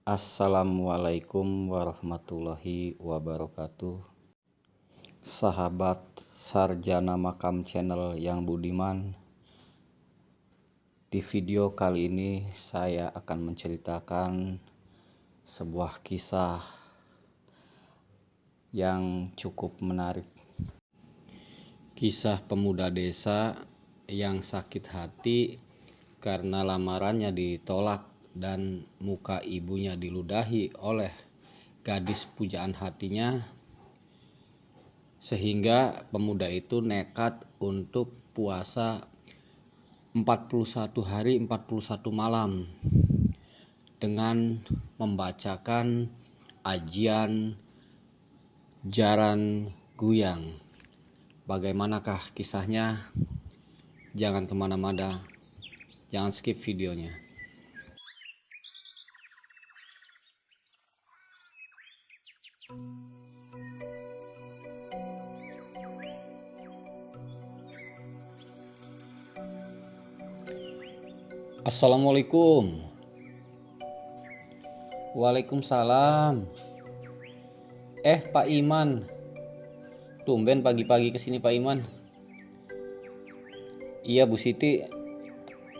Assalamualaikum warahmatullahi wabarakatuh. Sahabat Sarjana Makam Channel yang budiman, di video kali ini saya akan menceritakan sebuah kisah yang cukup menarik. Kisah pemuda desa yang sakit hati karena lamarannya ditolak dan muka ibunya diludahi oleh gadis pujaan hatinya, sehingga pemuda itu nekat untuk puasa 41 hari 41 malam dengan membacakan ajian Jaran Guyang. Bagaimanakah kisahnya? Jangan kemana-mana, jangan skip videonya. Assalamualaikum. Waalaikumsalam. Pak Iman, tumben pagi-pagi kesini Pak Iman. Iya Bu Siti,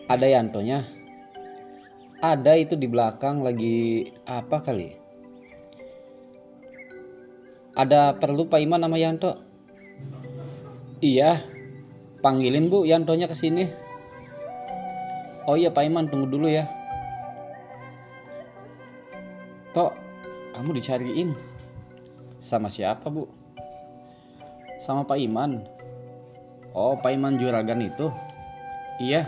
ada Yantonya? Ada, itu di belakang lagi apa kali? Ada perlu Pak Iman sama Yanto? Iya, panggilin Bu Yantonya kesini. Oh iya Pak Iman, tunggu dulu ya. Tok, kamu dicariin. Sama siapa Bu? Sama Pak Iman. Oh, Pak Iman Juragan itu? Iya.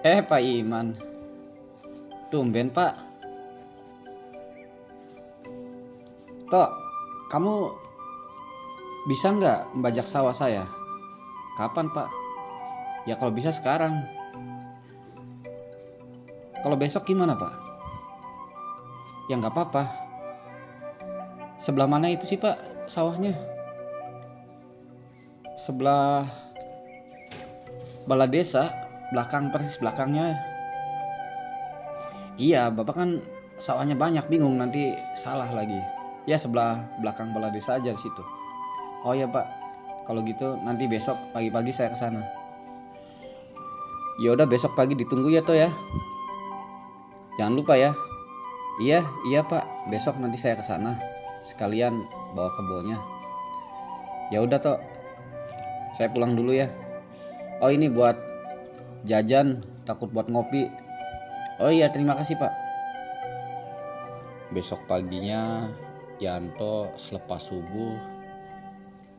Pak Iman, tumben Pak. Tok, kamu bisa nggak membajak sawah saya? Kapan Pak? Ya kalau bisa sekarang. Kalau besok gimana Pak? Ya nggak apa-apa. Sebelah mana itu sih Pak sawahnya? Sebelah balai desa, belakang, persis belakangnya. Iya, Bapak kan sawahnya banyak, bingung nanti salah lagi. Ya sebelah belakang balai desa aja di situ. Oh ya Pak, kalau gitu nanti besok pagi-pagi saya ke sana. Ya udah, besok pagi ditunggu ya Toh ya. Jangan lupa ya. Iya Pak, besok nanti saya ke sana. Sekalian bawa kebelnya. Ya udah Toh, saya pulang dulu ya. Oh ini buat jajan, takut buat ngopi. Oh iya, terima kasih Pak. Besok paginya Yanto selepas subuh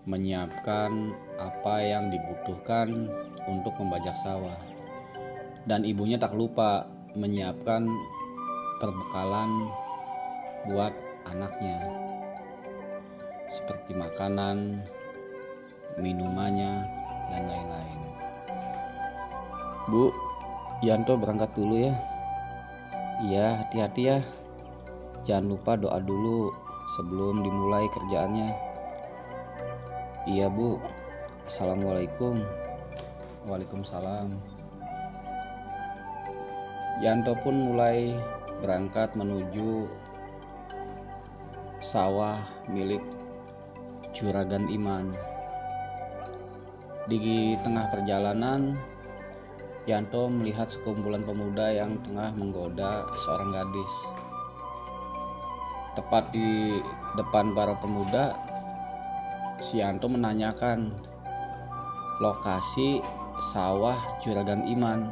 menyiapkan apa yang dibutuhkan untuk membajak sawah. Dan ibunya tak lupa menyiapkan perbekalan buat anaknya, seperti makanan, minumannya, dan lain-lain. Bu, Yanto berangkat dulu ya. Iya, hati-hati ya. Jangan lupa doa dulu sebelum dimulai kerjaannya. Iya Bu. Assalamualaikum. Waalaikumsalam. Yanto pun mulai berangkat menuju sawah milik Juragan Iman. Di tengah perjalanan, Yanto melihat sekumpulan pemuda yang tengah menggoda seorang gadis. Tepat di depan para pemuda, si Yanto menanyakan lokasi sawah Juragan Iman.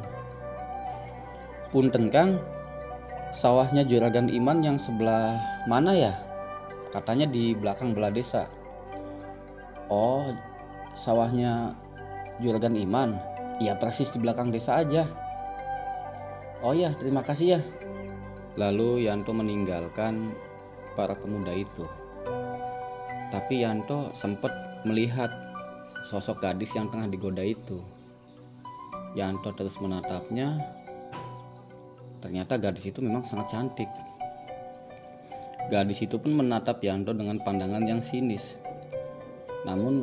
Punten Kang, sawahnya Juragan Iman yang sebelah mana ya? Katanya di belakang belah desa. Oh, sawahnya Juragan Iman? Ya persis di belakang desa aja. Oh ya, terima kasih ya. Lalu Yanto meninggalkan para pemuda itu. Tapi Yanto sempat melihat sosok gadis yang tengah digoda itu. Yanto terus menatapnya. Ternyata gadis itu memang sangat cantik. Gadis itu pun menatap Yanto dengan pandangan yang sinis. Namun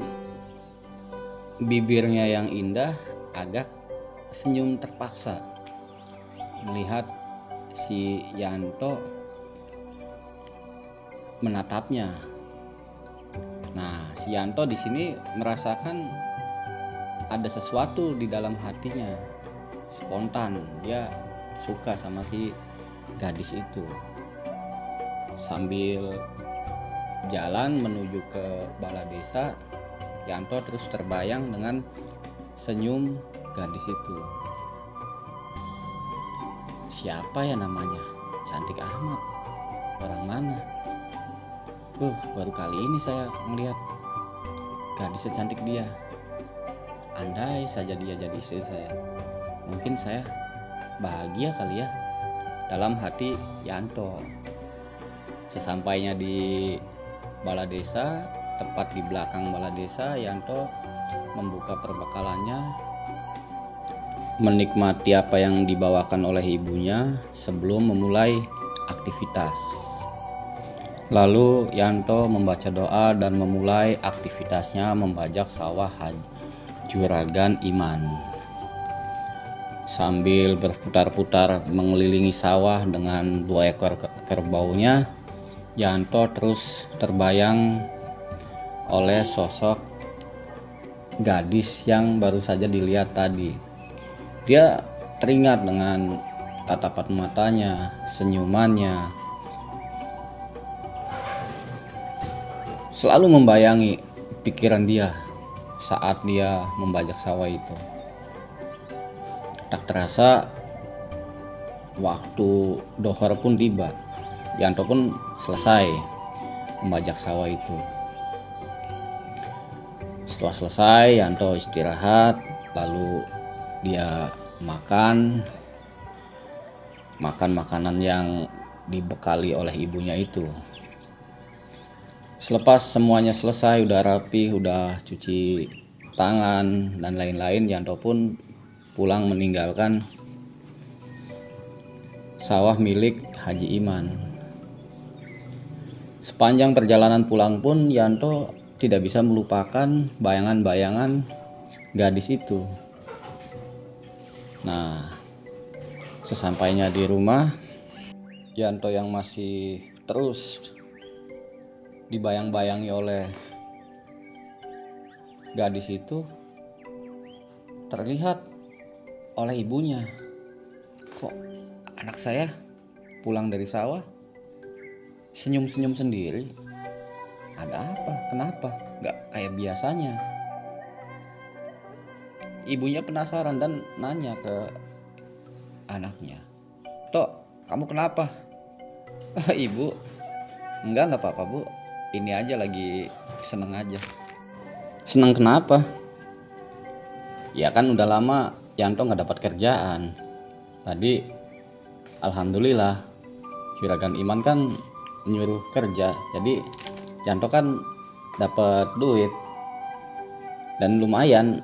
bibirnya yang indah agak senyum terpaksa. melihat si Yanto menatapnya. Nah, si Yanto di sini merasakan ada sesuatu di dalam hatinya. Spontan dia suka sama si gadis itu. Sambil jalan menuju ke balai desa, Yanto terus terbayang dengan senyum gadis itu. Siapa ya namanya? Cantik amat. Orang mana? Baru kali ini saya melihat gadis secantik dia. Andai saja dia jadi istri saya, mungkin saya bahagia kali ya, dalam hati Yanto. Sesampainya di balai desa, tepat di belakang balai desa, Yanto membuka perbekalannya, menikmati apa yang dibawakan oleh ibunya sebelum memulai aktivitas. Lalu Yanto membaca doa dan memulai aktivitasnya membajak sawah Juragan Iman. Sambil berputar-putar mengelilingi sawah dengan 2 ekor kerbaunya, Yanto terus terbayang oleh sosok gadis yang baru saja dilihat tadi. Dia teringat dengan tatapan matanya, senyumannya, selalu membayangi pikiran dia saat dia membajak sawah itu. Tak terasa waktu dohor pun tiba. Yanto pun selesai membajak sawah itu. Setelah selesai, Yanto istirahat, lalu dia makan makanan yang dibekali oleh ibunya itu. Selepas semuanya selesai, udah rapi, udah cuci tangan dan lain-lain, Yanto pun pulang meninggalkan sawah milik Haji Iman. Sepanjang perjalanan pulang pun Yanto tidak bisa melupakan bayangan-bayangan gadis itu. Nah, sesampainya di rumah, Yanto yang masih terus dibayang-bayangi oleh gadis itu terlihat oleh ibunya. Kok anak saya pulang dari sawah senyum-senyum sendiri? Ada apa? Kenapa? Gak kayak biasanya. Ibunya penasaran dan nanya ke anaknya, "Tok, kamu kenapa?" "Ibu, enggak apa-apa bu. Ini aja lagi seneng aja." "Seneng kenapa?" "Ya kan udah lama Yanto gak dapat kerjaan. Tadi alhamdulillah Juragan Iman kan nyuruh kerja. Jadi Yanto kan dapat duit. Dan lumayan,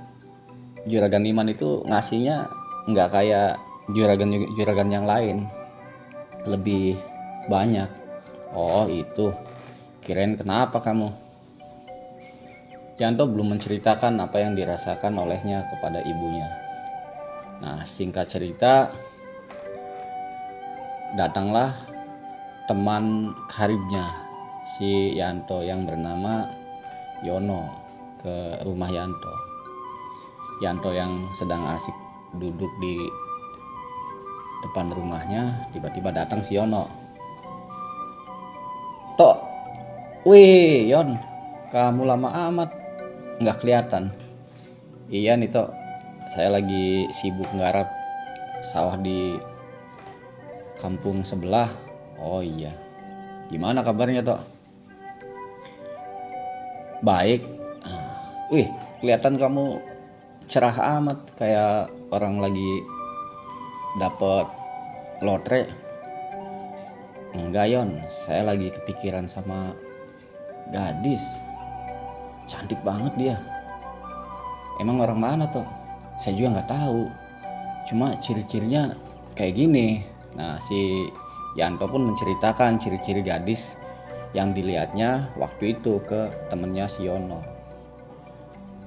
Juragan Iman itu ngasihnya nggak kayak juragan yang lain, lebih banyak." "Oh itu, kirain kenapa kamu?" Yanto belum menceritakan apa yang dirasakan olehnya kepada ibunya. Nah, singkat cerita, datanglah teman karibnya si Yanto yang bernama Yono ke rumah Yanto. Yanto yang sedang asik duduk di depan rumahnya, tiba-tiba datang si Yono. "Tok, wih Yon, kamu lama amat nggak kelihatan." "Iya nih Tok, saya lagi sibuk nggarap sawah di kampung sebelah." "Oh iya, gimana kabarnya Tok?" "Baik." "Wih, kelihatan kamu cerah amat, kayak orang lagi dapet lotre." "Enggak Yon, saya lagi kepikiran sama gadis. Cantik banget dia." "Emang orang mana Toh?" "Saya juga nggak tahu, cuma ciri-cirinya kayak gini." Nah, si Yanto pun menceritakan ciri-ciri gadis yang dilihatnya waktu itu ke temennya si Yono.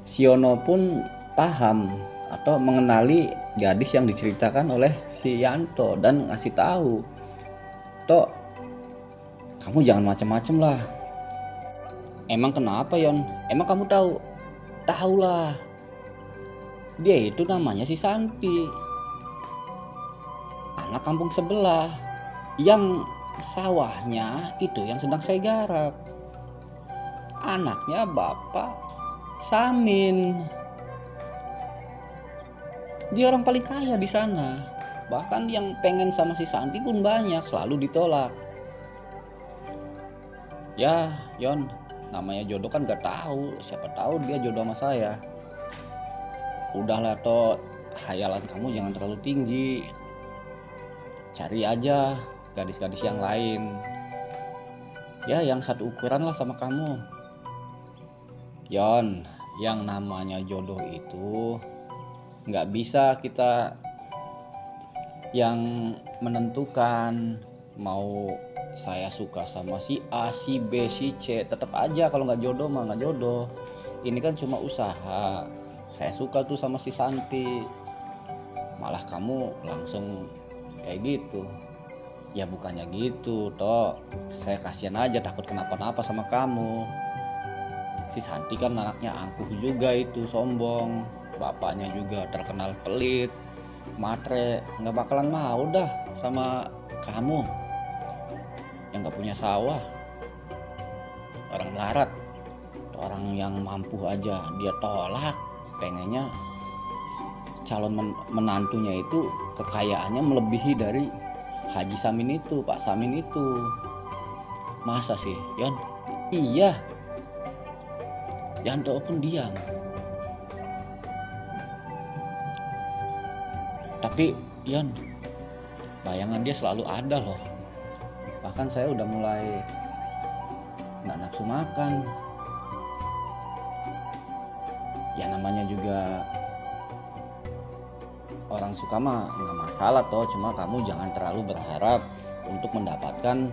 Si Yono pun paham atau mengenali gadis yang diceritakan oleh si Yanto dan ngasih tahu, "Tok, kamu jangan macem-macem lah." "Emang kenapa, Yon? Emang kamu tahu?" "Tahu lah, dia itu namanya si Santi, anak kampung sebelah, yang sawahnya itu yang sedang saya garap. Anaknya Bapak Samin. Dia orang paling kaya di sana. Bahkan yang pengen sama si Santi pun banyak, selalu ditolak." "Ya, Yon, namanya jodoh kan gak tahu. Siapa tahu dia jodoh sama saya." "Udahlah, Tok, hayalan kamu jangan terlalu tinggi. Cari aja gadis-gadis yang lain. Ya, yang satu ukuran lah sama kamu." "Yon, yang namanya jodoh itu nggak bisa kita yang menentukan. Mau saya suka sama si A, si B, si C, tetap aja kalau nggak jodoh mah nggak jodoh. Ini kan cuma usaha. Saya suka tuh sama si Santi, malah kamu langsung kayak gitu." "Ya bukannya gitu, Tok. Saya kasihan aja, takut kenapa-napa sama kamu. Si Santi kan anaknya angkuh juga, itu sombong. Bapaknya juga terkenal pelit, matre. Nggak bakalan mau dah sama kamu yang nggak punya sawah, orang melarat. Orang yang mampu aja dia tolak. Pengennya calon menantunya itu kekayaannya melebihi dari Haji Samin itu, Pak Samin itu." "Masa sih, Yon?" "Iya." Yanto pun diam. "Tapi Yon, bayangan dia selalu ada loh. Bahkan saya udah mulai nggak nafsu makan. Ya namanya juga orang suka mah nggak masalah toh. Cuma kamu jangan terlalu berharap untuk mendapatkan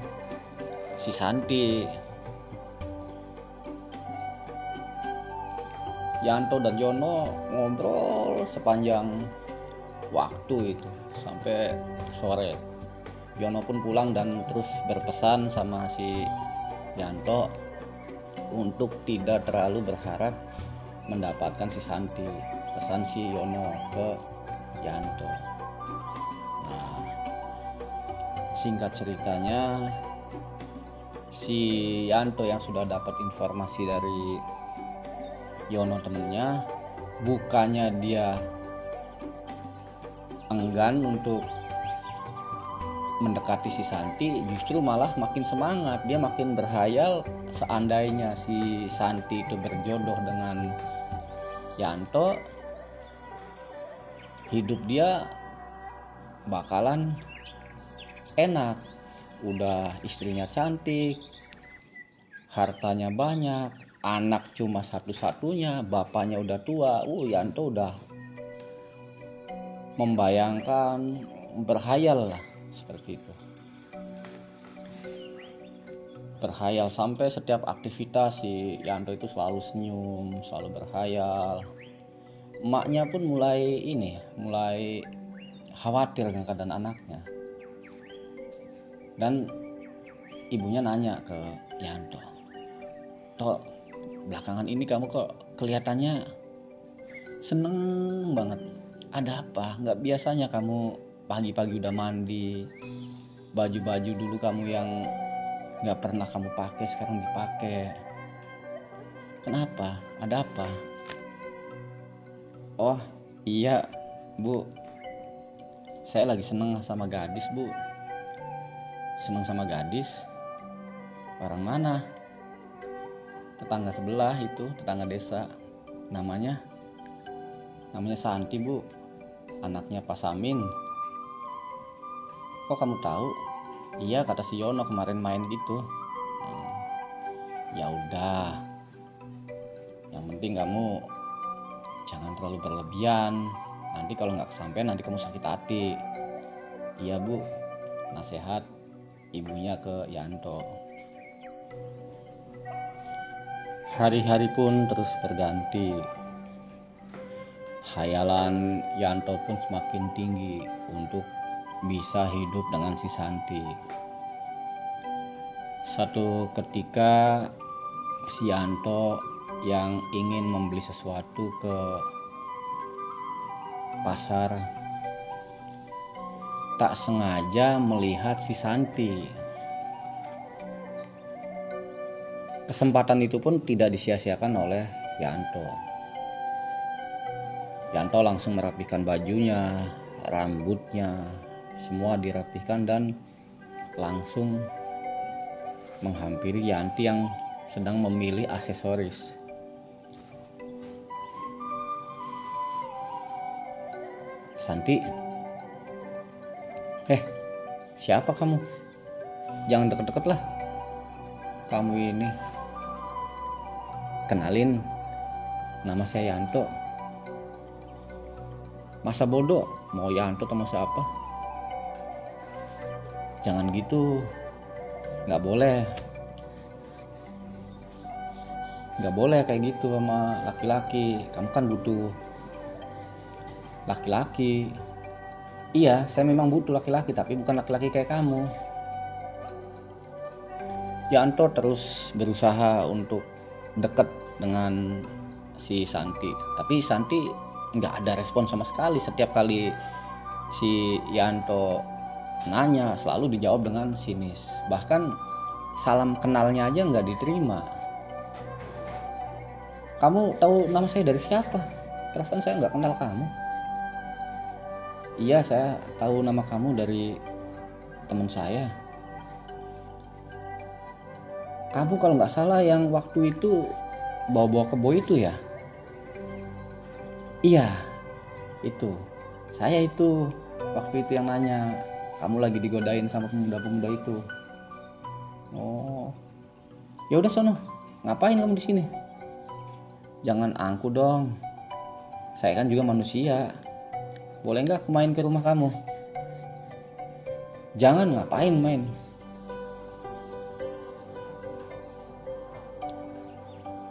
si Santi." Yanto dan Yono ngobrol sepanjang waktu itu sampai sore. Yono pun pulang dan terus berpesan sama si Yanto untuk tidak terlalu berharap mendapatkan si Santi. Pesan si Yono ke Yanto. Nah, singkat ceritanya, si Yanto yang sudah dapat informasi dari Yono temennya, bukannya dia enggan untuk mendekati si Santi, justru malah makin semangat. Dia makin berhayal seandainya si Santi itu berjodoh dengan Yanto, hidup dia bakalan enak. Udah istrinya cantik, hartanya banyak, anak cuma satu-satunya, bapaknya udah tua. Yanto udah membayangkan, berhayal lah seperti itu. Berhayal sampai setiap aktivitas si Yanto itu selalu senyum, selalu berhayal. Emaknya pun mulai khawatir dengan keadaan anaknya. Dan ibunya nanya ke Yanto, "Tok, belakangan ini kamu kok kelihatannya seneng banget. Ada apa? Nggak biasanya kamu pagi-pagi udah mandi. Baju-baju dulu kamu yang nggak pernah kamu pakai sekarang dipakai. Kenapa? Ada apa?" "Oh iya Bu, saya lagi seneng sama gadis Bu." "Seneng sama gadis? Orang mana?" "Tetangga sebelah itu, tetangga desa. Namanya Santi Bu, anaknya Pak Samin." "Kok kamu tahu?" "Iya, kata si Yono kemarin main gitu." "Ya udah, yang penting kamu jangan terlalu berlebihan. Nanti kalau nggak kesampean nanti kamu sakit hati." "Iya Bu," nasihat ibunya ke Yanto. Hari-hari pun terus berganti. Hayalan Yanto pun semakin tinggi untuk bisa hidup dengan si Santi. Satu ketika si Yanto yang ingin membeli sesuatu ke pasar tak sengaja melihat si Santi. Kesempatan itu pun tidak disia-siakan oleh Yanto. Yanto langsung merapikan bajunya, rambutnya, semua dirapihkan dan langsung menghampiri Yanti yang sedang memilih aksesoris. Santi, siapa kamu? Jangan deket-deket lah. Kamu ini. Kenalin, nama saya Yanto. Masa bodoh, mau Yanto sama siapa? Jangan gitu, nggak boleh. Nggak boleh kayak gitu sama laki-laki. Kamu kan butuh laki-laki. Iya, saya memang butuh laki-laki, tapi bukan laki-laki kayak kamu. Yanto terus berusaha untuk dekat dengan si Santi, tapi Santi nggak ada respon sama sekali. Setiap kali si Yanto nanya selalu dijawab dengan sinis, bahkan salam kenalnya aja nggak diterima. Kamu tahu nama saya dari siapa? Perasaan saya nggak kenal kamu. Iya, saya tahu nama kamu dari teman saya. Kamu kalau nggak salah yang waktu itu bawa-bawa kebo itu ya? Iya, itu. Saya itu waktu itu yang nanya, kamu lagi digodain sama pemuda-pemuda itu. Oh, ya udah sono. Ngapain kamu di sini? Jangan angku dong. Saya kan juga manusia. Boleh nggak aku main ke rumah kamu? Jangan, ngapain main?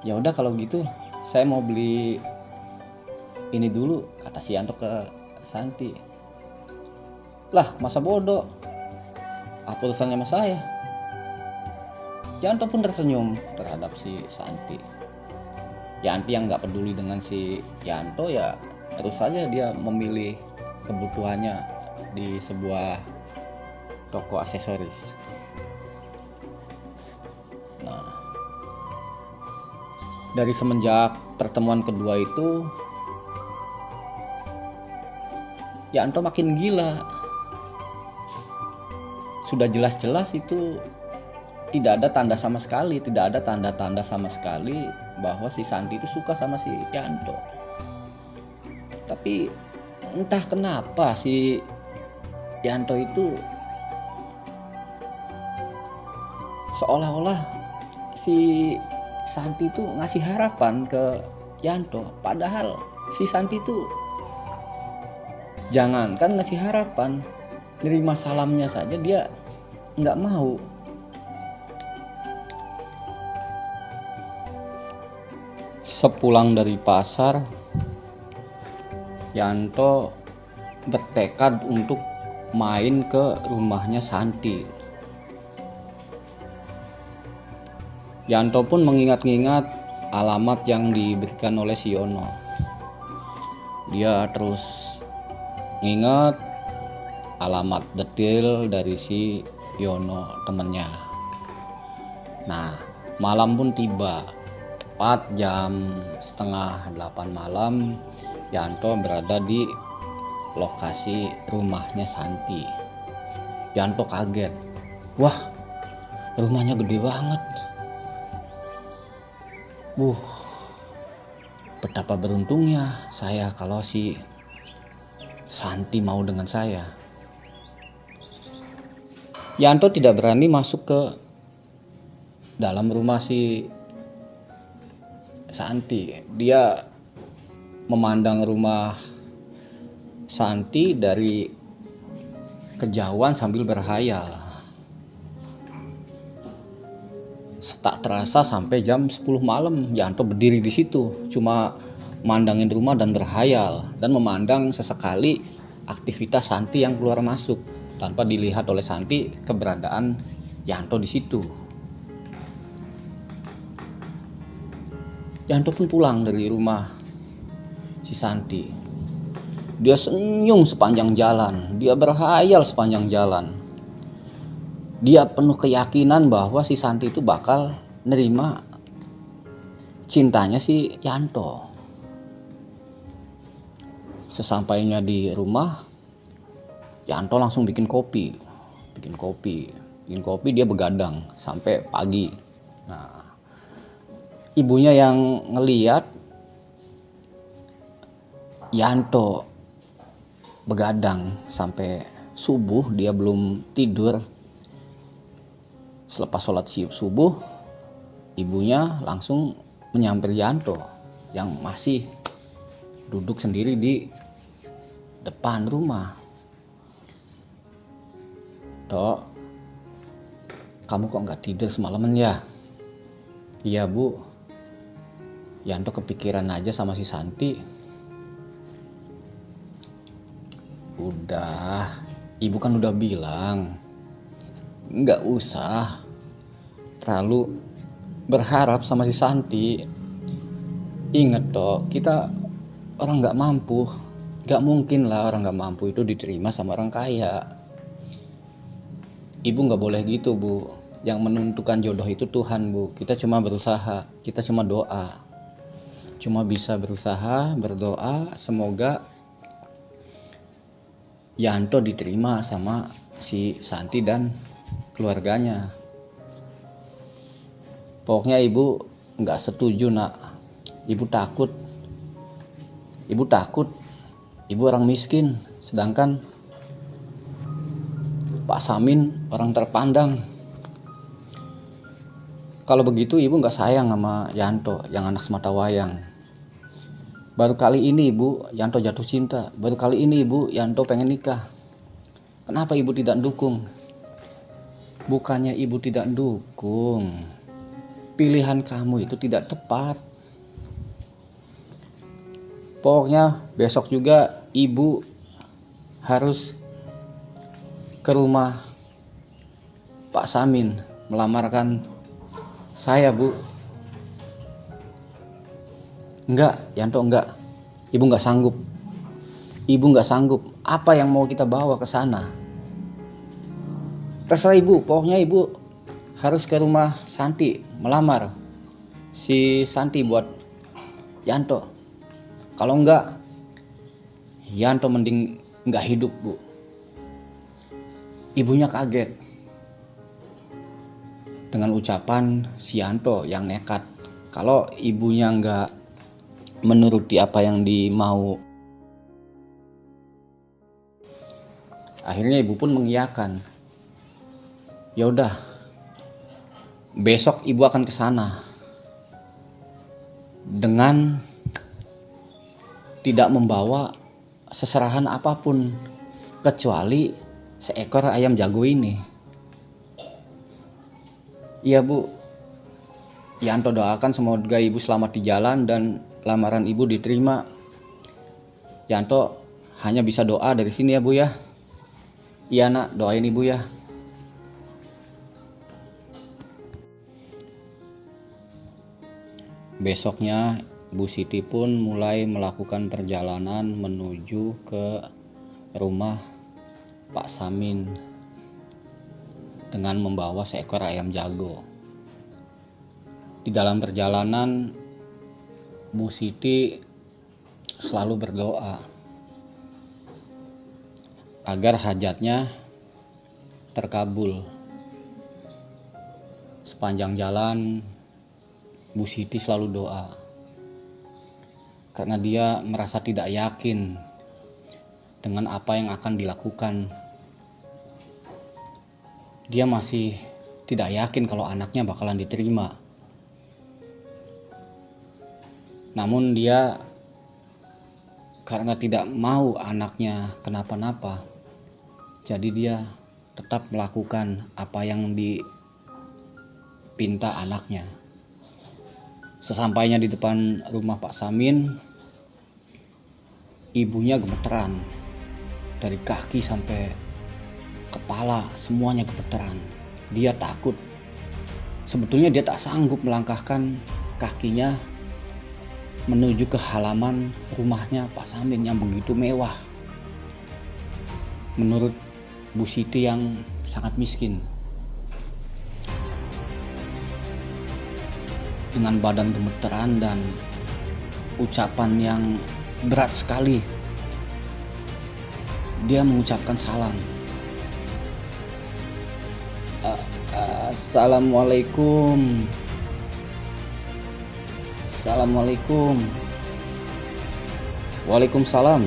Ya udah kalau gitu, saya mau beli ini dulu, kata si Yanto ke Santi. Lah, masa bodoh? Apa urusannya sama saya? Yanto pun tersenyum terhadap si Santi. Yanti yang nggak peduli dengan si Yanto, ya terus saja dia memilih kebutuhannya di sebuah toko aksesoris. Nah, dari semenjak pertemuan kedua itu, Yanto makin gila. Sudah jelas-jelas itu tidak ada tanda sama sekali, tidak ada tanda-tanda sama sekali bahwa si Santi itu suka sama si Yanto. Tapi entah kenapa si Yanto itu seolah-olah si Santi itu ngasih harapan ke Yanto, padahal si Santi itu jangankan ngasih harapan, nerima salamnya saja dia nggak mau. Sepulang dari pasar, Yanto bertekad untuk main ke rumahnya Santi. Yanto pun mengingat-ingat alamat yang diberikan oleh si Yono. Dia terus ngingat alamat detail dari si Yono temennya. Nah, malam pun tiba. Tepat jam 7:30 malam, Yanto berada di lokasi rumahnya Santi. Yanto kaget. Wah, rumahnya gede banget. Betapa beruntungnya saya kalau si Santi mau dengan saya. Yanto tidak berani masuk ke dalam rumah si Santi. Dia memandang rumah Santi dari kejauhan sambil berhayal. Tak terasa sampai jam 10 malam Yanto berdiri di situ, cuma mandangin rumah dan berhayal dan memandang sesekali aktivitas Santi yang keluar masuk tanpa dilihat oleh Santi keberadaan Yanto di situ. Yanto pun pulang dari rumah si Santi. Dia senyum sepanjang jalan, dia berhayal sepanjang jalan. Dia penuh keyakinan bahwa si Santi itu bakal nerima cintanya si Yanto. Sesampainya di rumah, Yanto langsung bikin kopi. Dia begadang sampai pagi. Nah, ibunya yang ngeliat Yanto begadang sampai subuh, dia belum tidur. Selepas sholat subuh, ibunya langsung menyamper Yanto yang masih duduk sendiri di depan rumah. "Tok, kamu kok gak tidur semalaman ya?" "Iya Bu, Yanto kepikiran aja sama si Santi." "Udah, ibu kan udah bilang gak usah terlalu berharap sama si Santi. Ingat Tok, kita orang gak mampu. Gak mungkin lah orang gak mampu itu diterima sama orang kaya. Ibu gak boleh gitu Bu. Yang menentukan jodoh itu Tuhan Bu. Kita cuma berusaha, kita cuma doa. Cuma bisa berusaha, berdoa, semoga Yanto diterima sama si Santi dan keluarganya." Pokoknya ibu gak setuju nak. Ibu takut. Ibu orang miskin, sedangkan Pak Samin orang terpandang. Kalau begitu ibu gak sayang sama Yanto yang anak semata wayang. Baru kali ini ibu Yanto jatuh cinta. Baru kali ini ibu Yanto pengen nikah. Kenapa ibu tidak dukung? Bukannya ibu tidak dukung, pilihan kamu itu tidak tepat. Pokoknya besok juga ibu harus ke rumah Pak Samin melamarkan saya Bu. Enggak, Yanto enggak. Ibu enggak sanggup. Apa yang mau kita bawa ke sana? Terserah ibu, pokoknya ibu harus ke rumah Santi melamar si Santi buat Yanto. Kalau enggak, Yanto mending enggak hidup Bu. Ibunya kaget dengan ucapan si Yanto yang nekat. Kalau ibunya enggak menuruti apa yang dimau, akhirnya ibu pun mengiyakan. Ya udah, besok ibu akan ke sana dengan tidak membawa seserahan apapun kecuali seekor ayam jago ini. Iya Bu, Yanto doakan semoga ibu selamat di jalan dan lamaran ibu diterima. Yanto hanya bisa doa dari sini ya Bu ya. Iya nak, doain ibu ya. Besoknya Bu Siti pun mulai melakukan perjalanan menuju ke rumah Pak Samin dengan membawa seekor ayam jago. Di dalam perjalanan Bu Siti selalu berdoa agar hajatnya terkabul. Sepanjang jalan Bu Siti selalu doa karena dia merasa tidak yakin dengan apa yang akan dilakukan. Dia masih tidak yakin kalau anaknya bakalan diterima. Namun dia karena tidak mau anaknya kenapa-napa, jadi dia tetap melakukan apa yang dipinta anaknya. Sesampainya di depan rumah Pak Samin, Ibunya gemeteran, dari kaki sampai kepala semuanya gemeteran. Dia takut. Sebetulnya dia tak sanggup melangkahkan kakinya menuju ke halaman rumahnya Pak Samin yang begitu mewah. Menurut Bu Siti yang sangat miskin. Dengan badan gemeteran dan ucapan yang berat sekali, dia mengucapkan salam. Assalamualaikum. Assalamualaikum. Waalaikumsalam.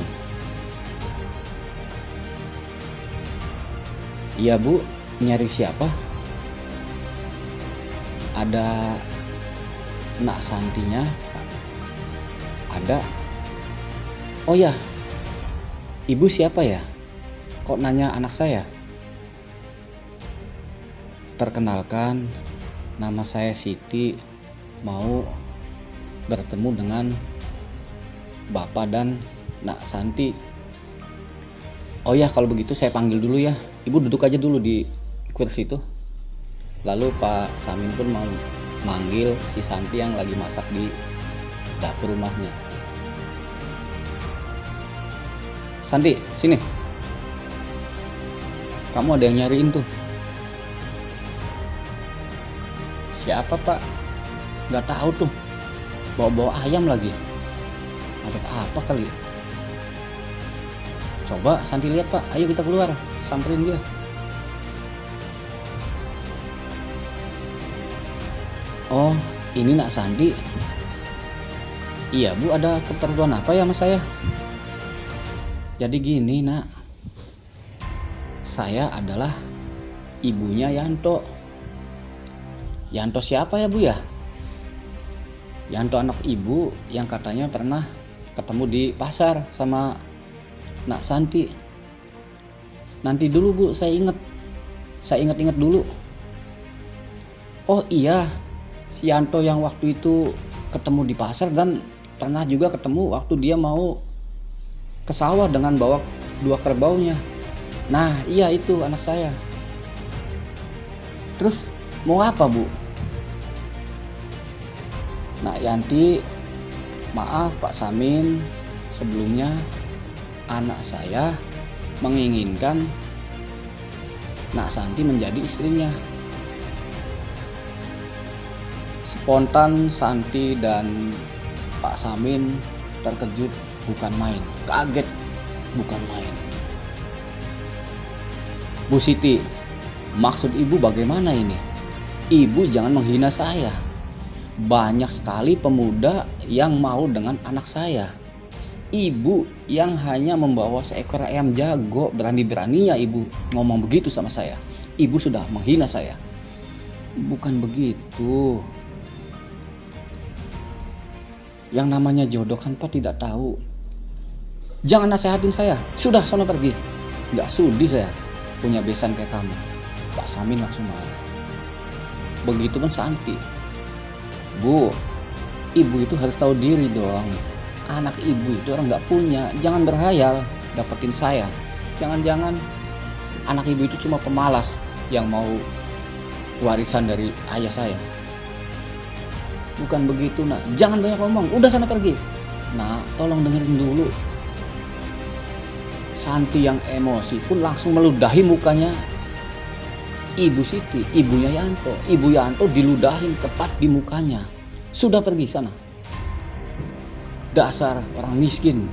Iya Bu, nyari siapa? Ada Nak Santinya? Ada. Oh ya, Ibu siapa ya? Kok nanya anak saya? Perkenalkan, nama saya Siti. Mau bertemu dengan Bapak dan Nak Santi. Oh ya, kalau begitu saya panggil dulu ya. Ibu duduk aja dulu di kursi itu. Lalu Pak Samin pun mau manggil si Santi yang lagi masak di dapur rumahnya. Santi, sini. Kamu ada yang nyariin tuh. Siapa Pak? Gak tahu tuh. Bawa-bawa ayam lagi. Ada apa kali? Coba Santi lihat Pak. Ayo kita keluar. Samperin dia. Oh, ini Nak Santi. Iya Bu, ada keperluan apa ya sama saya? Jadi gini Nak, saya adalah ibunya Yanto. Yanto siapa ya Bu ya? Yanto anak ibu yang katanya pernah ketemu di pasar sama Nak Santi. Nanti dulu Bu, saya ingat dulu. Oh iya, si Yanto yang waktu itu ketemu di pasar dan pernah juga ketemu waktu dia mau ke sawah dengan bawa 2 kerbaunya. Nah iya, itu anak saya. Terus mau apa Bu? Nah Yanti, maaf Pak Samin, sebelumnya anak saya menginginkan Nak Santi menjadi istrinya. Spontan Santi dan Pak Samin terkejut bukan main, kaget bukan main. Bu Siti, maksud Ibu bagaimana ini? Ibu jangan menghina saya. Banyak sekali pemuda yang mau dengan anak saya. Ibu yang hanya membawa seekor ayam jago, berani-beraninya Ibu ngomong begitu sama saya. Ibu sudah menghina saya. Bukan begitu. Yang namanya jodoh kan Pak tidak tahu. Jangan nasehatin saya. Sudah, sono pergi. Gak sudi saya punya besan kayak kamu. Pak Samin langsung marah. Begitupun Santi. Bu, ibu itu harus tahu diri dong. Anak ibu itu orang gak punya. Jangan berhayal dapetin saya. Jangan-jangan anak ibu itu cuma pemalas yang mau warisan dari ayah saya. Bukan begitu Nak. Jangan banyak ngomong. Udah sana pergi. Nah, tolong dengerin dulu. Santi yang emosi pun langsung meludahi mukanya Ibu Siti, ibunya Yanto. Ibu Yanto diludahin tepat di mukanya. Sudah pergi sana. Dasar orang miskin,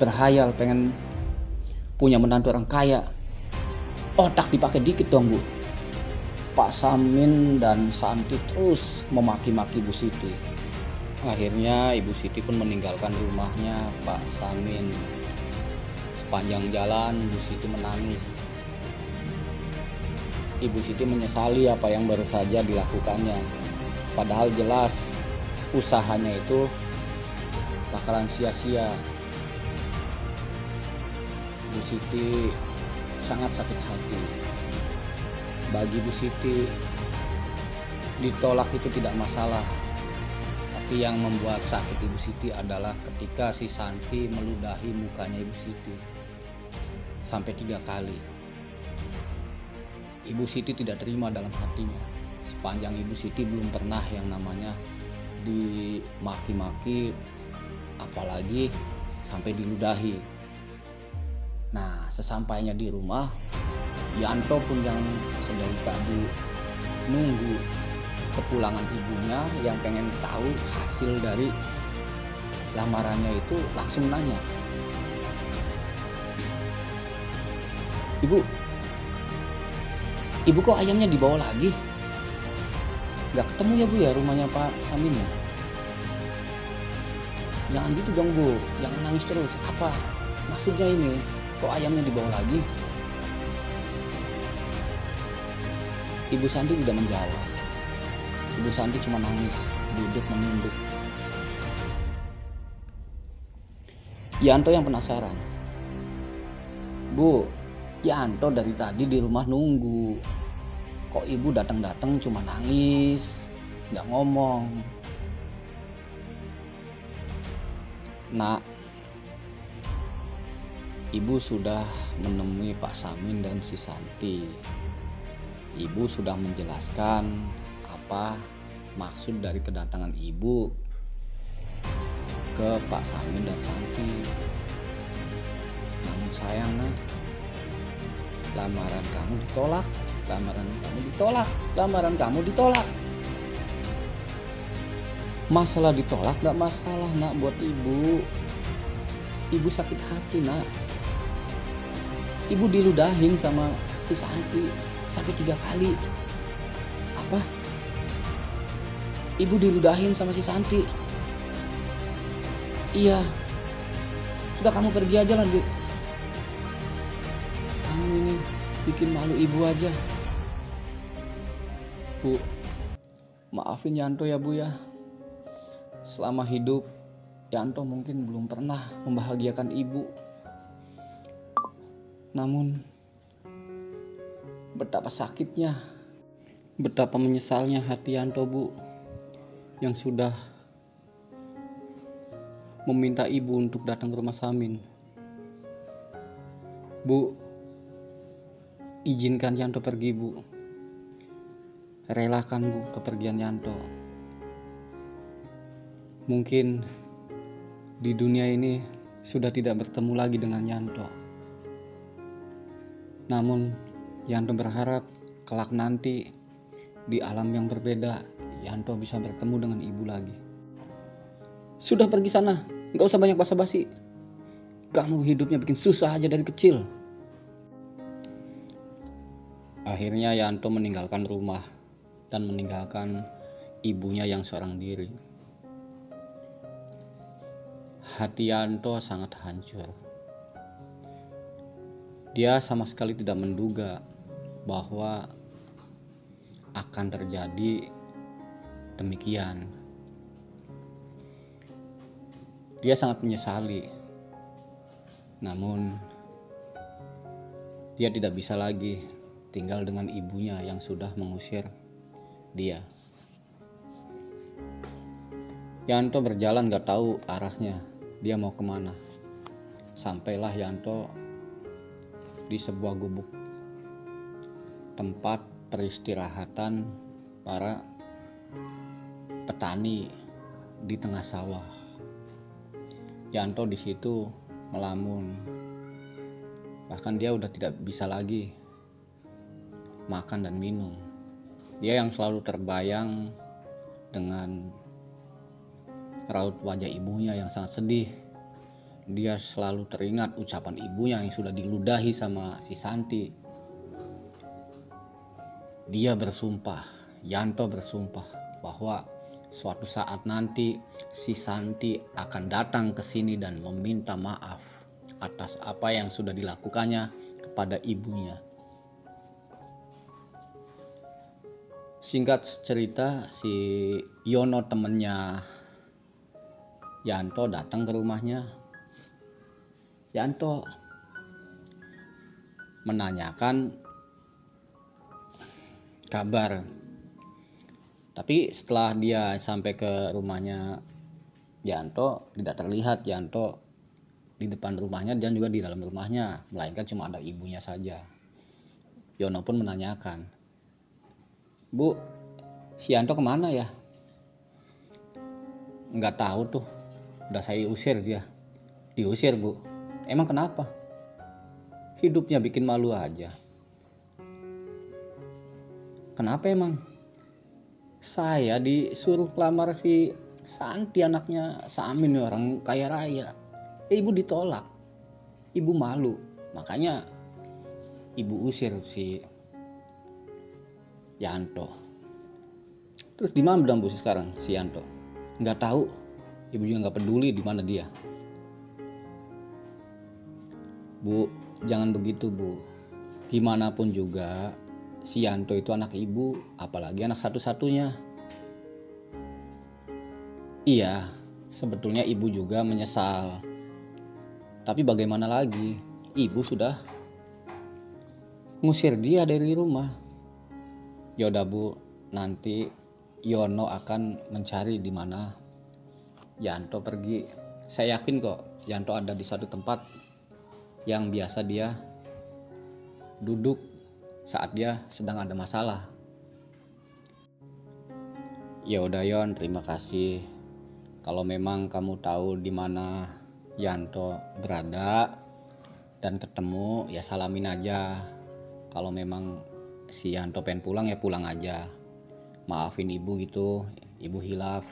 berhayal pengen punya menantu orang kaya. Otak dipakai dikit dong Bu. Pak Samin dan Santi terus memaki-maki Bu Siti. Akhirnya Ibu Siti pun meninggalkan rumahnya Pak Samin. Sepanjang jalan Bu Siti menangis. Ibu Siti menyesali apa yang baru saja dilakukannya. Padahal jelas usahanya itu bakalan sia-sia. Bu Siti sangat sakit hati. Bagi Bu Siti, ditolak itu tidak masalah. Tapi yang membuat sakit Ibu Siti adalah ketika si Santi meludahi mukanya Ibu Siti sampai 3 kali. Ibu Siti tidak terima dalam hatinya. Sepanjang Ibu Siti belum pernah yang namanya dimaki-maki, apalagi sampai diludahi. Nah, sesampainya di rumah, Yanto pun yang sedari tadi nunggu kepulangan ibunya, yang pengen tahu hasil dari lamarannya itu, langsung nanya, Ibu kok ayamnya dibawa lagi? Gak ketemu ya Bu ya rumahnya Pak Samin ya? Jangan gitu dong Bu, jangan nangis terus. Apa maksudnya ini? Kok ayamnya dibawa lagi? Ibu Santi tidak menjawab. Ibu Santi cuma nangis, duduk menunduk. Yanto yang penasaran. Bu, Yanto dari tadi di rumah nunggu. Kok ibu datang-datang cuma nangis, gak ngomong. Nak, ibu sudah menemui Pak Samin dan si Santi. Ibu sudah menjelaskan apa maksud dari kedatangan ibu ke Pak Samin dan Santi. Namun sayang Nak, lamaran kamu ditolak, lamaran kamu ditolak, lamaran kamu ditolak. Masalah ditolak gak masalah Nak buat ibu. Ibu sakit hati Nak. Ibu diludahin sama si Santi sampai 3 kali. Apa? Ibu diludahin sama si Santi? Iya. Sudah kamu pergi aja lah, Dik. Kamu ini bikin malu ibu aja. Bu, maafin Yanto ya Bu ya. Selama hidup, Yanto mungkin belum pernah membahagiakan ibu. Namun, betapa sakitnya, betapa menyesalnya hati Yanto Bu, yang sudah meminta ibu untuk datang ke rumah Samin. Bu, izinkan Yanto pergi Bu. Relakan Bu kepergian Yanto. Mungkin di dunia ini sudah tidak bertemu lagi dengan Yanto. Namun Yanto berharap kelak nanti di alam yang berbeda Yanto bisa bertemu dengan ibu lagi. Sudah pergi sana, gak usah banyak basa-basi. Kamu hidupnya bikin susah aja dari kecil. Akhirnya Yanto meninggalkan rumah dan meninggalkan ibunya yang seorang diri. Hati Yanto sangat hancur. Dia sama sekali tidak menduga bahwa akan terjadi demikian. Dia sangat menyesali. Namun dia tidak bisa lagi tinggal dengan ibunya yang sudah mengusir dia. Yanto berjalan gak tahu arahnya, dia mau kemana. Sampailah Yanto di sebuah gubuk, tempat peristirahatan para petani di tengah sawah. Yanto di situ melamun. Bahkan dia udah tidak bisa lagi makan dan minum. Dia yang selalu terbayang dengan raut wajah ibunya yang sangat sedih. Dia selalu teringat ucapan ibunya yang sudah diludahi sama si Santi. Dia bersumpah, Yanto bersumpah bahwa suatu saat nanti si Santi akan datang ke sini dan meminta maaf atas apa yang sudah dilakukannya kepada ibunya. Singkat cerita, si Yono temennya Yanto datang ke rumahnya. Yanto menanyakan kabar Tapi setelah dia sampai ke rumahnya Yanto, tidak terlihat Yanto di depan rumahnya dan juga di dalam rumahnya, melainkan cuma ada ibunya saja. Yono pun menanyakan, "Bu, si Yanto kemana ya?" "Nggak tahu tuh, udah saya usir dia." "Diusir, Bu? Emang kenapa?" "Hidupnya bikin malu aja." "Kenapa emang?" "Saya disuruh lamar si Santi, anaknya Samin, orang kaya raya. Ibu ditolak. Ibu malu. Makanya ibu usir si Yanto." "Terus di mana dong Bu sekarang si Yanto?" "Nggak tahu. Ibu juga nggak peduli di mana dia." "Bu, jangan begitu Bu. Gimana pun juga si Yanto itu anak ibu, apalagi anak satu-satunya." "Iya, sebetulnya ibu juga menyesal. Tapi bagaimana lagi? Ibu sudah ngusir dia dari rumah." "Yaudah Bu, nanti Yono akan mencari di mana Yanto pergi. Saya yakin kok Yanto ada di satu tempat yang biasa dia duduk saat dia sedang ada masalah." "Ya udah Yon, terima kasih. Kalau memang kamu tahu di mana Yanto berada dan ketemu, ya salamin aja. Kalau memang si Yanto pengen pulang ya pulang aja. Maafin ibu gitu, ibu hilaf."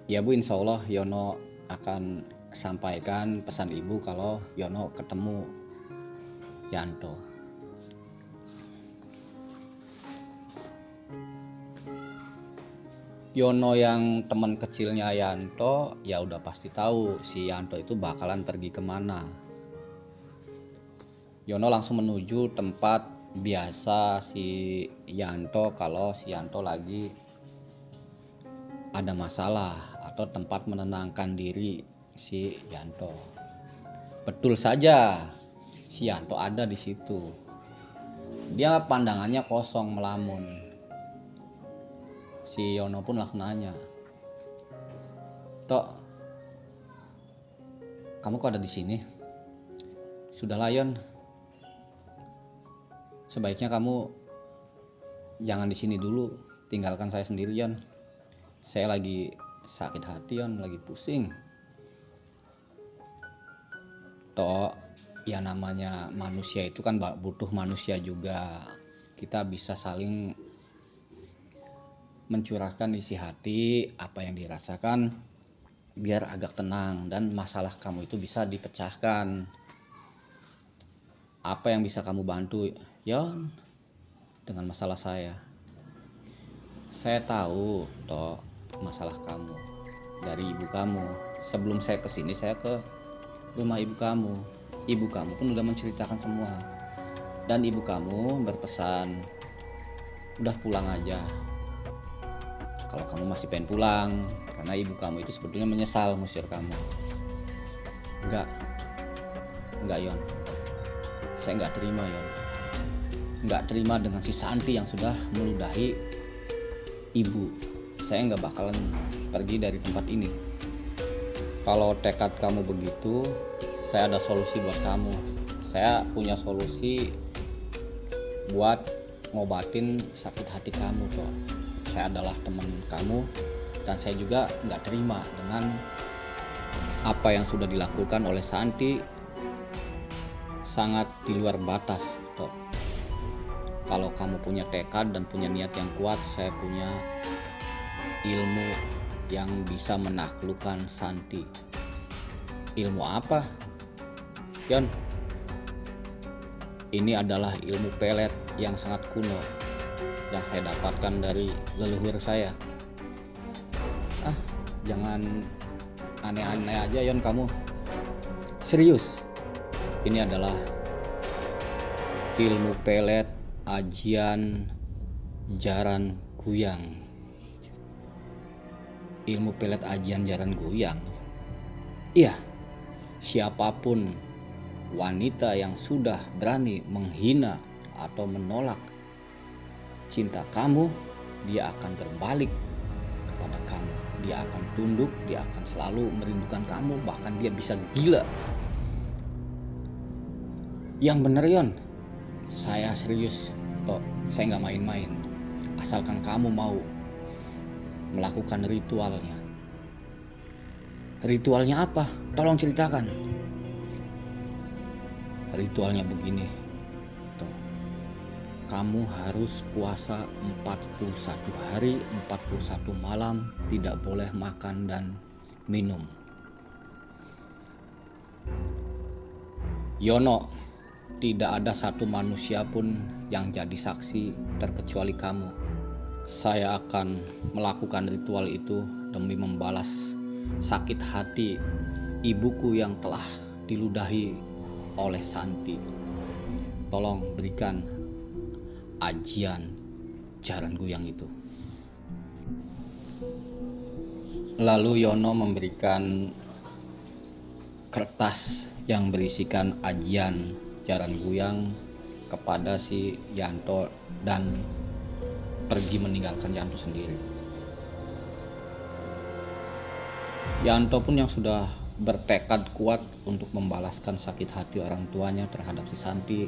"Ya Bu, insya Allah Yono akan sampaikan pesan ibu kalau Yono ketemu Yanto." Yono yang teman kecilnya Yanto ya udah pasti tahu si Yanto itu bakalan pergi kemana. Yono langsung menuju tempat biasa si Yanto kalau si Yanto lagi ada masalah, atau tempat menenangkan diri si Yanto. Betul saja, si Yanto ada di situ. Dia pandangannya kosong melamun. Si Yono pun langsung nanya, "Tok, kamu kok ada di sini?" "Sudahlah Yon, sebaiknya kamu jangan di sini dulu, tinggalkan saya sendirian. Saya lagi sakit hati Yon, lagi pusing." "Tok, ya namanya manusia itu kan butuh manusia juga. Kita bisa saling mencurahkan isi hati, apa yang dirasakan, biar agak tenang dan masalah kamu itu bisa dipecahkan. Apa yang bisa kamu bantu Yon dengan masalah saya?" "Saya tahu Tok masalah kamu dari ibu kamu. Sebelum saya kesini saya ke rumah ibu kamu. Ibu kamu pun udah menceritakan semua. Dan ibu kamu berpesan, udah pulang aja kalau kamu masih pengen pulang, karena ibu kamu itu sebetulnya menyesal ngusir kamu." Enggak Yon, saya nggak terima Yon. Nggak terima dengan si Santi yang sudah meludahi ibu. Saya nggak bakalan pergi dari tempat ini. Kalau tekad kamu begitu, saya ada solusi buat kamu. Saya punya solusi buat ngobatin sakit hati kamu kok. Saya adalah teman kamu dan saya juga nggak terima dengan apa yang sudah dilakukan oleh Santi, sangat di luar batas toh. Kalau kamu punya tekad dan punya niat yang kuat, saya punya ilmu yang bisa menaklukkan Santi." "Ilmu apa Yon?" "Ini adalah ilmu pelet yang sangat kuno yang saya dapatkan dari leluhur saya." "Ah, jangan aneh-aneh aja Yon kamu." "Serius, ini adalah ilmu pelet ajian jaran guyang." "Ilmu pelet ajian jaran guyang?" "Iya, siapapun wanita yang sudah berani menghina atau menolak cinta kamu, dia akan berbalik kepada kamu. Dia akan tunduk, dia akan selalu merindukan kamu, bahkan dia bisa gila. Yang bener Yon, saya serius toh, saya nggak main-main. Asalkan kamu mau melakukan ritualnya. Ritualnya apa? Tolong ceritakan. Ritualnya begini. Tuh. Kamu harus puasa 41 hari, 41 malam, tidak boleh makan dan minum. Yono, tidak ada satu manusia pun yang jadi saksi terkecuali kamu. Saya akan melakukan ritual itu demi membalas sakit hati ibuku yang telah diludahi oleh Santi. Tolong berikan ajian jaran goyang itu. Lalu Yono memberikan kertas yang berisikan ajian jaran goyang kepada si Yanto dan pergi meninggalkan Yanto sendiri. Yanto pun yang sudah bertekad kuat untuk membalaskan sakit hati orang tuanya terhadap si Santi,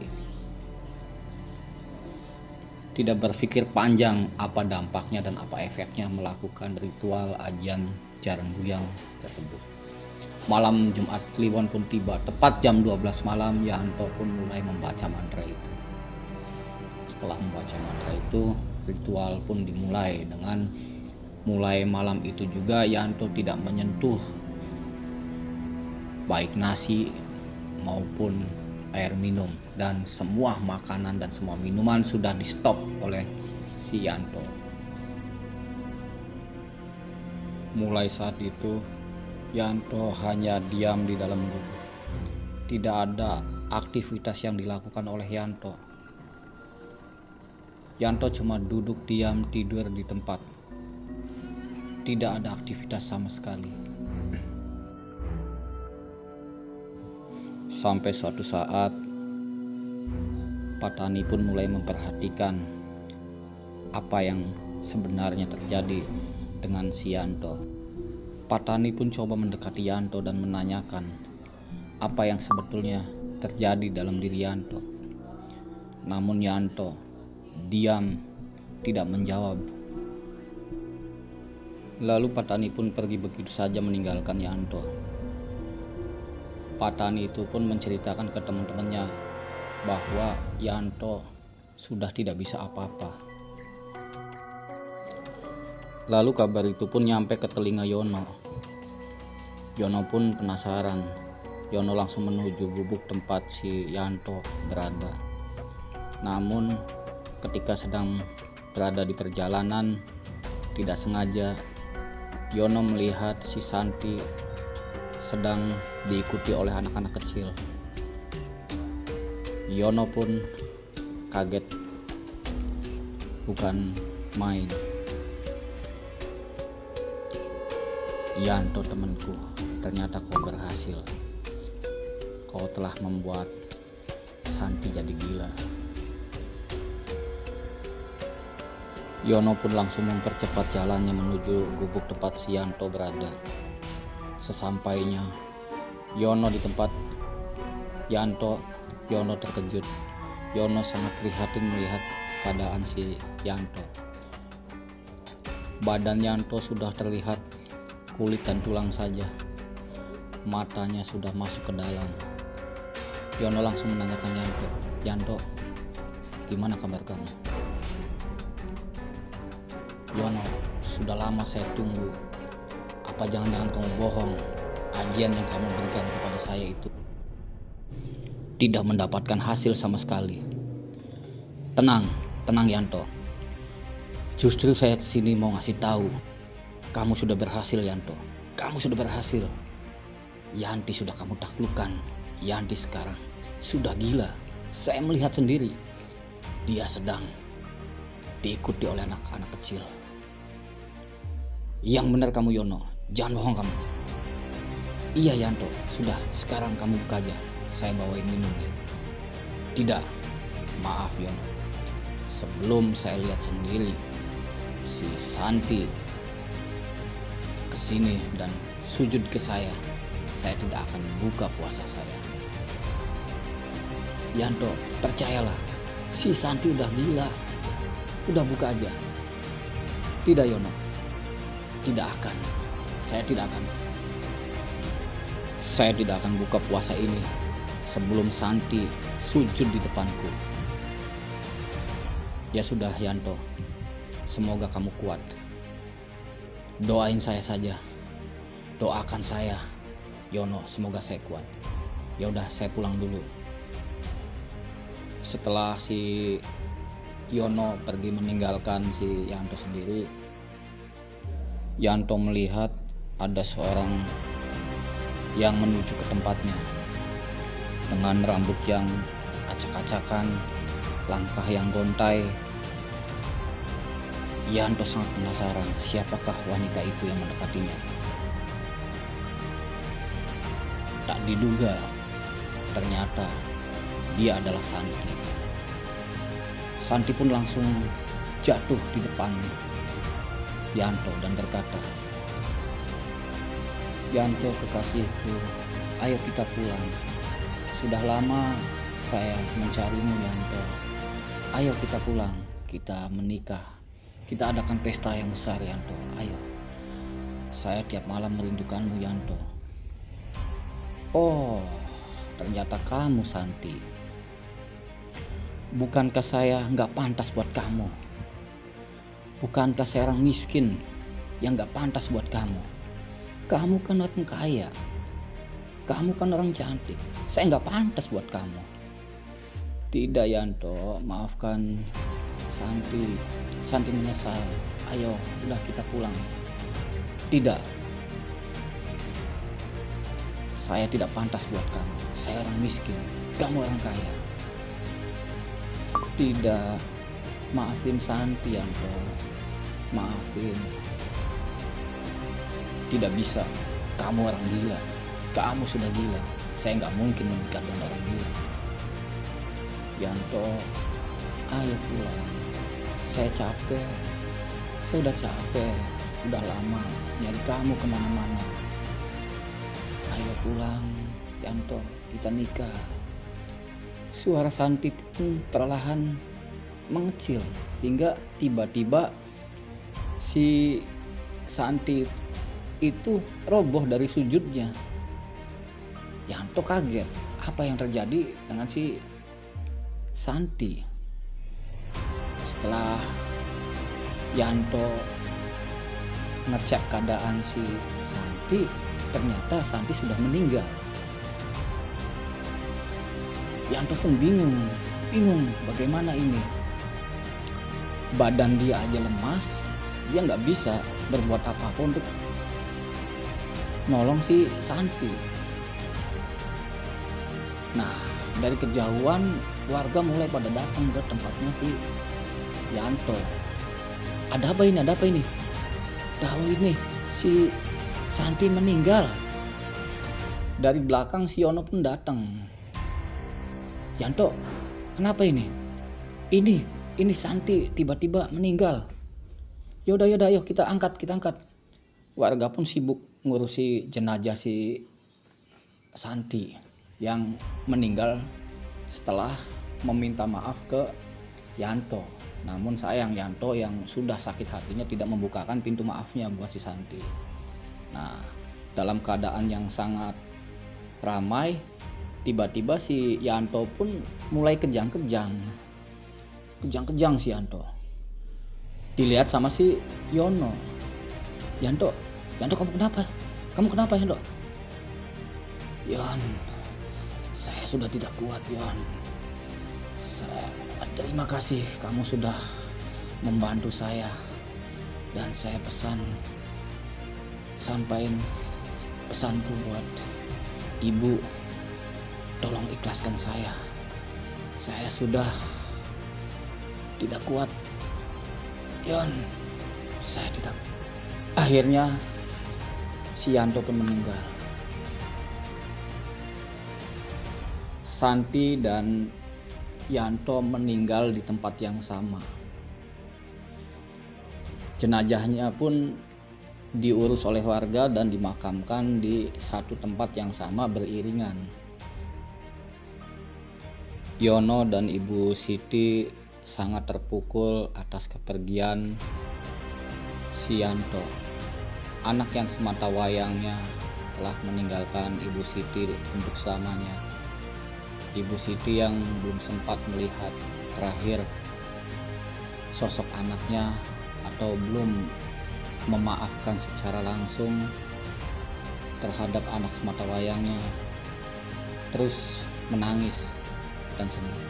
tidak berpikir panjang apa dampaknya dan apa efeknya melakukan ritual ajian jaran goyang tersebut. Malam Jumat Kliwon pun tiba, tepat jam 12 malam Yanto pun mulai membaca mantra itu. Setelah membaca mantra itu, ritual pun dimulai. Dengan mulai malam itu juga Yanto tidak menyentuh baik nasi maupun air minum, dan semua makanan dan semua minuman sudah di stop oleh si Yanto. Mulai saat itu Yanto hanya diam di dalam gubuk. Tidak ada aktivitas yang dilakukan oleh Yanto. Yanto cuma duduk diam tidur di tempat. Tidak ada aktivitas sama sekali. Sampai suatu saat Patani pun mulai memperhatikan apa yang sebenarnya terjadi dengan si Yanto. Patani pun coba mendekati Yanto dan menanyakan apa yang sebetulnya terjadi dalam diri Yanto. Namun Yanto diam, tidak menjawab. Lalu Patani pun pergi begitu saja meninggalkan Yanto. Patani itu pun menceritakan ke teman-temannya bahwa Yanto sudah tidak bisa apa-apa. Lalu kabar itu pun nyampe ke telinga Yono. Yono pun penasaran. Yono langsung menuju gubuk tempat si Yanto berada. Namun ketika sedang berada di perjalanan, tidak sengaja Yono melihat si Santi sedang diikuti oleh anak-anak kecil. Yono pun kaget, bukan main. Yanto temanku, ternyata kau berhasil. Kau telah membuat Santi jadi gila. Yono pun langsung mempercepat jalannya menuju gubuk tempat si Yanto berada. Sesampainya Yono di tempat Yanto, Yono terkejut. Yono sangat prihatin melihat keadaan si Yanto. Badan Yanto sudah terlihat kulit dan tulang saja. Matanya sudah masuk ke dalam. Yono langsung menanyakan Yanto, "Yanto, gimana kabar kamu?" "Yono, sudah lama saya tunggu. Apa jangan-jangan kamu bohong? Ajian yang kamu berikan kepada saya itu tidak mendapatkan hasil sama sekali." Tenang Yanto. Justru saya kesini mau ngasih tahu, kamu sudah berhasil Yanto. Kamu sudah berhasil. Yanti sudah kamu taklukkan. Yanti sekarang sudah gila. Saya melihat sendiri. Dia sedang diikuti oleh anak-anak kecil. Yang benar kamu Yono, jangan bohong kamu. Iya Yanto, sudah sekarang kamu buka aja. Saya bawain minumnya. Tidak, maaf Yono. Sebelum saya lihat sendiri si Santi kesini dan sujud ke saya tidak akan buka puasa saya. Yanto, percayalah, si Santi udah gila. Udah buka aja. Tidak Yono, tidak akan. Saya tidak akan buka puasa ini sebelum Santi sujud di depanku. Ya sudah Yanto, semoga kamu kuat. Doain saya saja, doakan saya Yono, semoga saya kuat. Ya udah, saya pulang dulu. Setelah si Yono pergi meninggalkan si Yanto sendiri, Yanto melihat ada seorang yang menuju ke tempatnya dengan rambut yang acak-acakan, langkah yang gontai. Yanto sangat penasaran siapakah wanita itu yang mendekatinya. Tak diduga, ternyata dia adalah Santi. Santi pun langsung jatuh di depan Yanto dan berkata, "Yanto kekasihku, ayo kita pulang. Sudah lama saya mencarimu Yanto. Ayo kita pulang, kita menikah. Kita adakan pesta yang besar Yanto, ayo. Saya tiap malam merindukanmu Yanto." "Oh, ternyata kamu Santi. Bukankah saya gak pantas buat kamu? Bukankah saya orang miskin yang gak pantas buat kamu? Kamu kan orang kaya. Kamu kan orang cantik. Saya gak pantas buat kamu." "Tidak Yanto, maafkan Santi. Santi menyesal. Ayo, udah kita pulang." "Tidak. Saya tidak pantas buat kamu. Saya orang miskin. Kamu orang kaya." "Tidak. Maafin Santi Yanto. Maafin. Tidak bisa. Kamu orang gila. Kamu sudah gila. Saya gak mungkin menikah dengan orang gila." "Yanto, ayo pulang. Saya capek. Saya udah capek. Udah lama nyari kamu kemana-mana. Ayo pulang Yanto, kita nikah." Suara Santi pun perlahan mengecil hingga tiba-tiba si Santi itu roboh dari sujudnya. Yanto kaget, apa yang terjadi dengan si Santi. Setelah Yanto ngecek keadaan si Santi, ternyata Santi sudah meninggal. Yanto pun bingung bagaimana ini. Badan dia aja lemas, dia nggak bisa berbuat apa-apa untuk nolong si Santi. Nah, dari kejauhan warga mulai pada datang ke tempatnya si Yanto. Ada apa ini? Tahu ini si Santi meninggal." Dari belakang si Yono pun datang. "Yanto, kenapa ini? Ini Santi tiba-tiba meninggal." Yaudah, ayo kita angkat. Warga pun sibuk ngurusi jenazah si Santi yang meninggal setelah meminta maaf ke Yanto. Namun sayang Yanto yang sudah sakit hatinya tidak membukakan pintu maafnya buat si Santi. Nah, dalam keadaan yang sangat ramai, tiba-tiba si Yanto pun mulai kejang-kejang si Yanto. Dilihat sama si Yono. Yanto kamu kenapa? Yanto?" "Yon, saya sudah tidak kuat Yon. Terima kasih kamu sudah membantu saya. Dan saya sampaikan pesanku buat ibu. Tolong ikhlaskan saya. Saya sudah tidak kuat Yon. Saya tidak." Akhirnya si Yanto pun meninggal. Santi dan Yanto meninggal di tempat yang sama. Jenazahnya pun diurus oleh warga dan dimakamkan di satu tempat yang sama beriringan. Yono dan Ibu Siti sangat terpukul atas kepergian si Yanto, anak yang semata wayangnya telah meninggalkan Ibu Siti untuk selamanya. Ibu Siti yang belum sempat melihat terakhir sosok anaknya atau belum memaafkan secara langsung terhadap anak semata wayangnya, terus menangis dan sedih.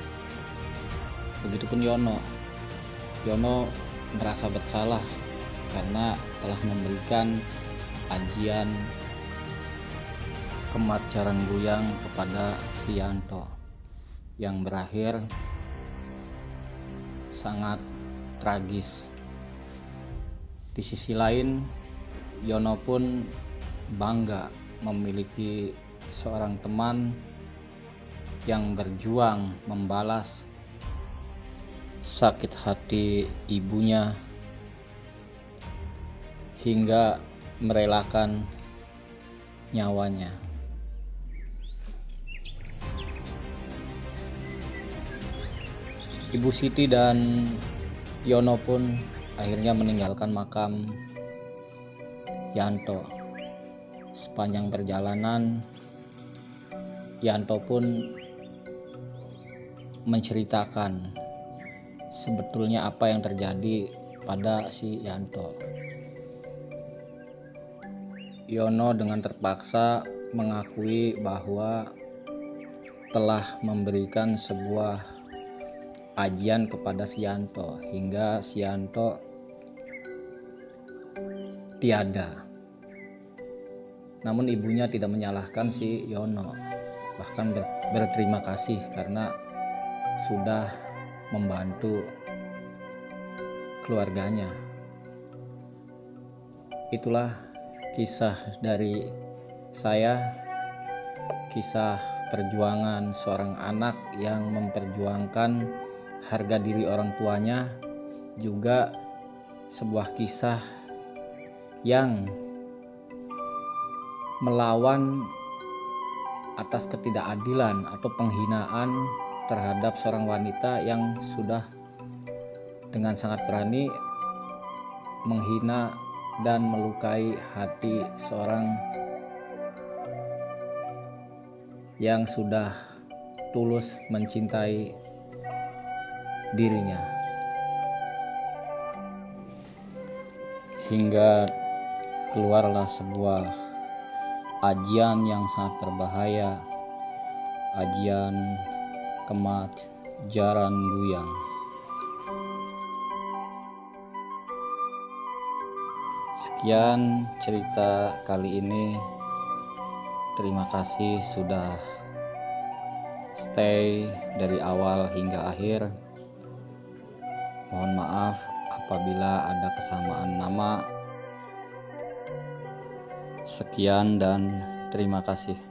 Begitupun Yono merasa bersalah karena telah memberikan ajian kemat jarang guyang kepada si Yanto yang berakhir sangat tragis. Di sisi lain, Yono pun bangga memiliki seorang teman yang berjuang membalas sakit hati ibunya hingga merelakan nyawanya. Ibu Siti dan Yono pun akhirnya meninggalkan makam Yanto. Sepanjang perjalanan, Yanto pun menceritakan sebetulnya apa yang terjadi pada si Yanto. Yono dengan terpaksa mengakui bahwa telah memberikan sebuah ajian kepada si Yanto hingga si Yanto tiada. Namun ibunya tidak menyalahkan si Yono, bahkan berterima kasih karena sudah membantu keluarganya. Itulah kisah dari saya, kisah perjuangan seorang anak yang memperjuangkan harga diri orang tuanya, juga sebuah kisah yang melawan atas ketidakadilan atau penghinaan terhadap seorang wanita yang sudah dengan sangat berani menghina dan melukai hati seorang yang sudah tulus mencintai dirinya, hingga keluarlah sebuah ajian yang sangat berbahaya, ajian kemat jaran guyang. Sekian cerita kali ini. Terima kasih sudah stay dari awal hingga akhir. Mohon maaf apabila ada kesamaan nama. Sekian dan terima kasih.